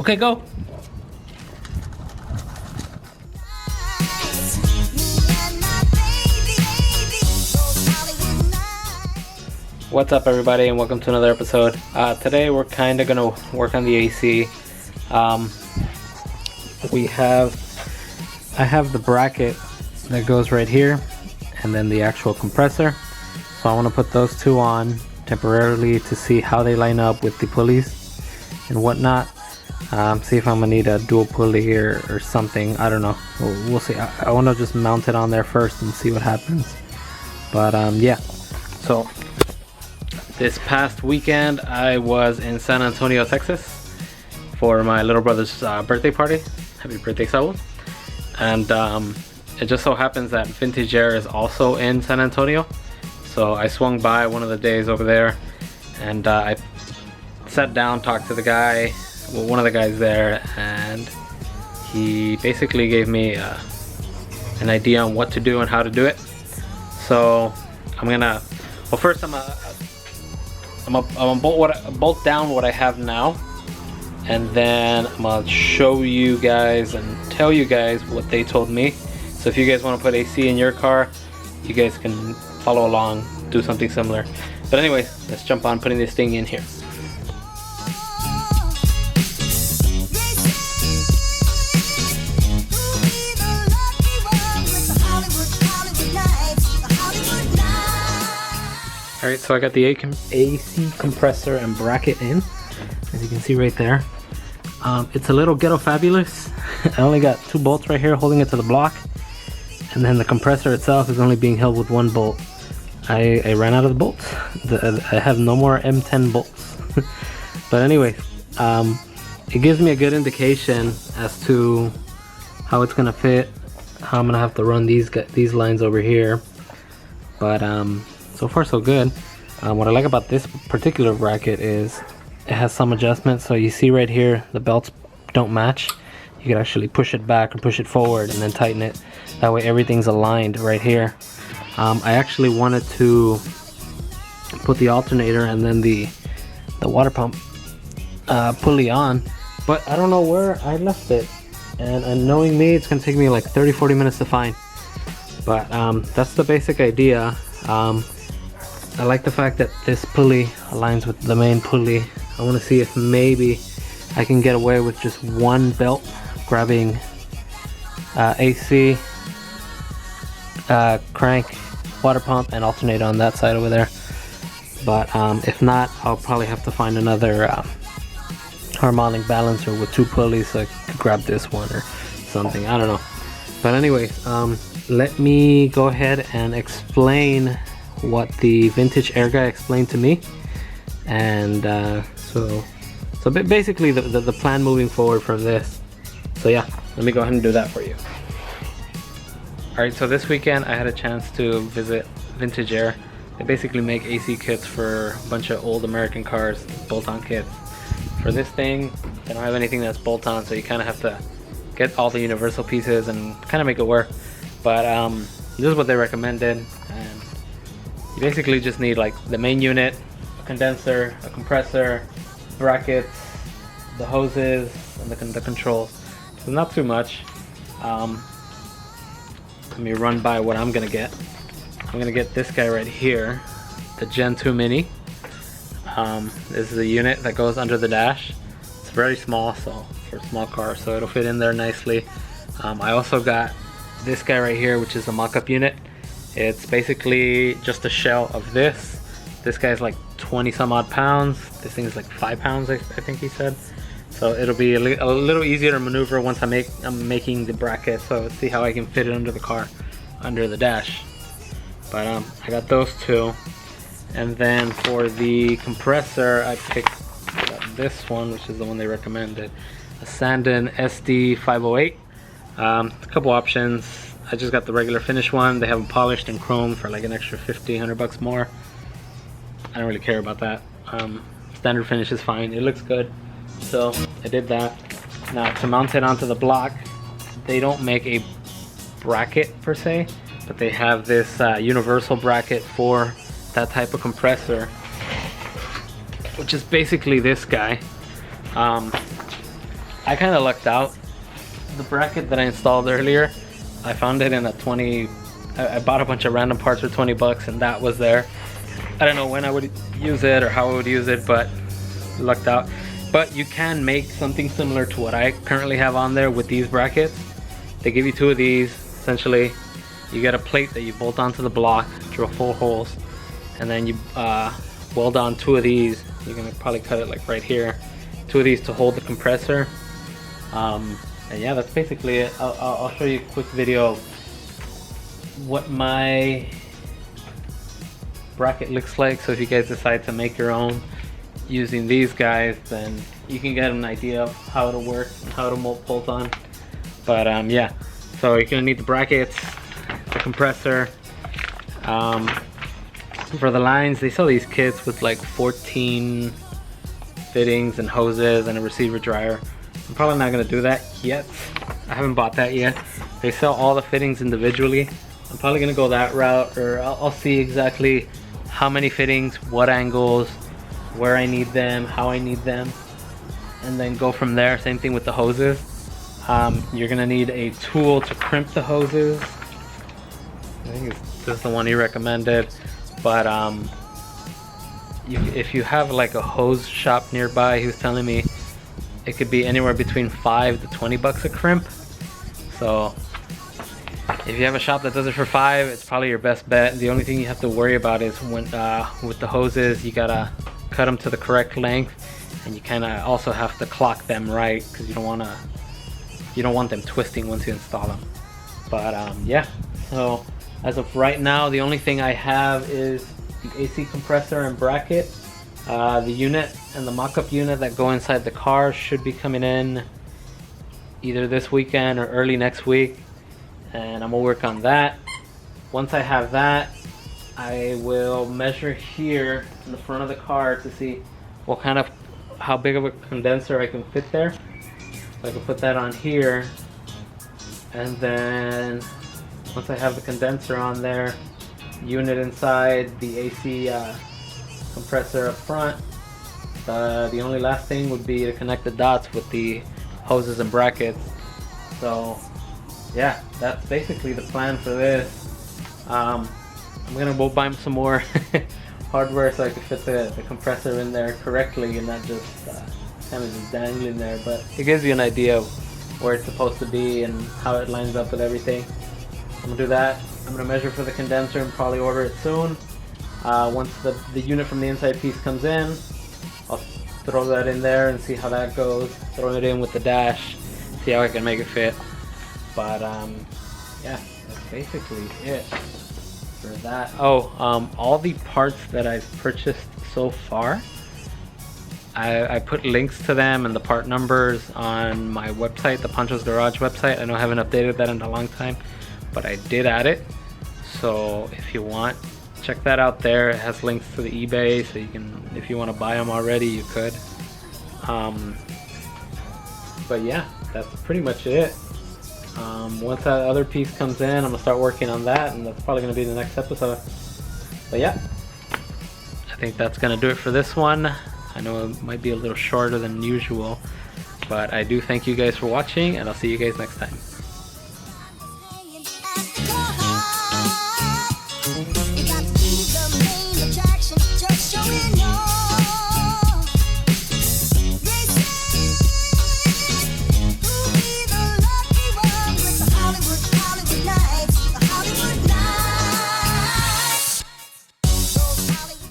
Okay, go. What's up, everybody, and welcome to another episode. Today we're kind of gonna work on the AC. I have the bracket that goes right here, and then the actual compressor. So I want to put those two on temporarily to see how they line up with the pulleys and whatnot. See if I'm gonna need a dual pulley or something. I don't know. We'll see. I want to just mount it on there first and see what happens. But yeah. So this past weekend I was in San Antonio, Texas for my little brother's birthday party. Happy birthday, Saul. And it just so happens that Vintage Air is also in San Antonio. So I swung by one of the days over there, and I sat down, talked to the guy, well, one of the guys there, and he basically gave me an idea on what to do and how to do it. So I'm gonna, well, first I'm gonna bolt down what I have now, and then I'm gonna show you guys and tell you guys what they told me. So if you guys want to put AC in your car, you guys can follow along, do something similar. But anyways, let's jump on putting this thing in here. Alright, so I got the AC compressor and bracket in, as you can see right there. It's a little ghetto fabulous. I only got 2 bolts right here holding it to the block, and then the compressor itself is only being held with 1 bolt. I ran out of the bolts. I have no more M10 bolts. But anyway, it gives me a good indication as to how it's gonna fit, how I'm gonna have to run these lines over here. But so far so good. What I like about this particular bracket is it has some adjustments. So you see right here, the belts don't match. You can actually push it back or push it forward and then tighten it. That way everything's aligned right here. I actually wanted to put the alternator and then the water pump pulley on, but I don't know where I left it. And knowing me, it's gonna take me like 30-40 minutes to find. But that's the basic idea. I like the fact that this pulley aligns with the main pulley. I want to see if maybe I can get away with just 1 belt grabbing AC, crank, water pump, and alternate on that side over there. But if not, I'll probably have to find another harmonic balancer with 2 pulleys so I could grab this one or something. I don't know. But anyways, let me go ahead and explain what the Vintage Air guy explained to me. And so basically the plan moving forward from this. So yeah, let me go ahead and do that for you. Alright, so this weekend I had a chance to visit Vintage Air. They basically make AC kits for a bunch of old American cars, bolt-on kits. For this thing, they don't have anything that's bolt-on, so you kind of have to get all the universal pieces and kind of make it work. But this is what they recommended, and you basically just need like the main unit, a condenser, a compressor, brackets, the hoses, and the controls. So not too much. Let me run by what I'm gonna get. I'm gonna get this guy right here, the Gen 2 Mini. This is a unit that goes under the dash. It's very small, so for a small car, so it'll fit in there nicely. I also got this guy right here, which is a mock-up unit. It's basically just a shell of this. This guy's like 20 some odd pounds. This thing is like 5 pounds, I think he said. So it'll be a little easier to maneuver once I'm making the bracket. So let's see how I can fit it under the car, under the dash. But I got those 2. And then for the compressor, I picked this one, which is the one they recommended, a Sandon SD508. A couple options. I just got the regular finish one. They have them polished and chrome for like an extra 50-100 bucks more. I don't really care about that. Standard finish is fine. It looks good. So I did that. Now to mount it onto the block, they don't make a bracket per se, but they have this universal bracket for that type of compressor, which is basically this guy. I kind of lucked out. The bracket that I installed earlier, I found it in a 20. I bought a bunch of random parts for 20 bucks, and that was there. I don't know when I would use it or how I would use it, but lucked out. But you can make something similar to what I currently have on there with these brackets. They give you two of these. Essentially, you get a plate that you bolt onto the block, drill 4 holes, and then you weld on 2 of these. You're gonna probably cut it like right here. 2 of these to hold the compressor. And yeah, that's basically it. I'll show you a quick video of what my bracket looks like. So if you guys decide to make your own using these guys, then you can get an idea of how it'll work and how it'll bolt on. But yeah, so you're gonna need the brackets, the compressor. For the lines, they sell these kits with like 14 fittings and hoses and a receiver dryer. I'm probably not gonna do that yet. I haven't bought that yet. They sell all the fittings individually. I'm probably gonna go that route, or I'll see exactly how many fittings, what angles, where I need them, how I need them, and then go from there. Same thing with the hoses. You're gonna need a tool to crimp the hoses. I think this is the one he recommended. But if you have like a hose shop nearby, he was telling me it could be anywhere between 5 to 20 bucks a crimp. So if you have a shop that does it for 5, it's probably your best bet. The only thing you have to worry about is when with the hoses, you gotta cut them to the correct length, and you kind of also have to clock them right, because you don't want them twisting once you install them. But yeah, so as of right now, the only thing I have is the AC compressor and bracket. The unit and the mock-up unit that go inside the car should be coming in either this weekend or early next week, and I'm gonna work on that. Once I have that, I will measure here in the front of the car to see how big of a condenser I can fit there. So I can put that on here, and then once I have the condenser on there, unit inside, the AC compressor up front, the only last thing would be to connect the dots with the hoses and brackets. So yeah, that's basically the plan for this. I'm gonna go buy some more hardware so I can fit the compressor in there correctly and not just kind of just dangling there, but it gives you an idea of where it's supposed to be and how it lines up with everything. I'm gonna do that. I'm gonna measure for the condenser and probably order it soon. Once the unit from the inside piece comes in, I'll throw that in there and see how that goes. Throw it in with the dash, see how I can make it fit. But yeah, that's basically it for that. All the parts that I've purchased so far, I put links to them and the part numbers on my website, the Panchos Garage website. I know I haven't updated that in a long time, but I did add it. So if you want, check that out there. It has links to the eBay, so you can, if you want to buy them already, you could. But yeah, that's pretty much it. Once that other piece comes in, I'm gonna start working on that, and that's probably gonna be the next episode. But yeah, I think that's gonna do it for this one. I know it might be a little shorter than usual, but I do thank you guys for watching, and I'll see you guys next time.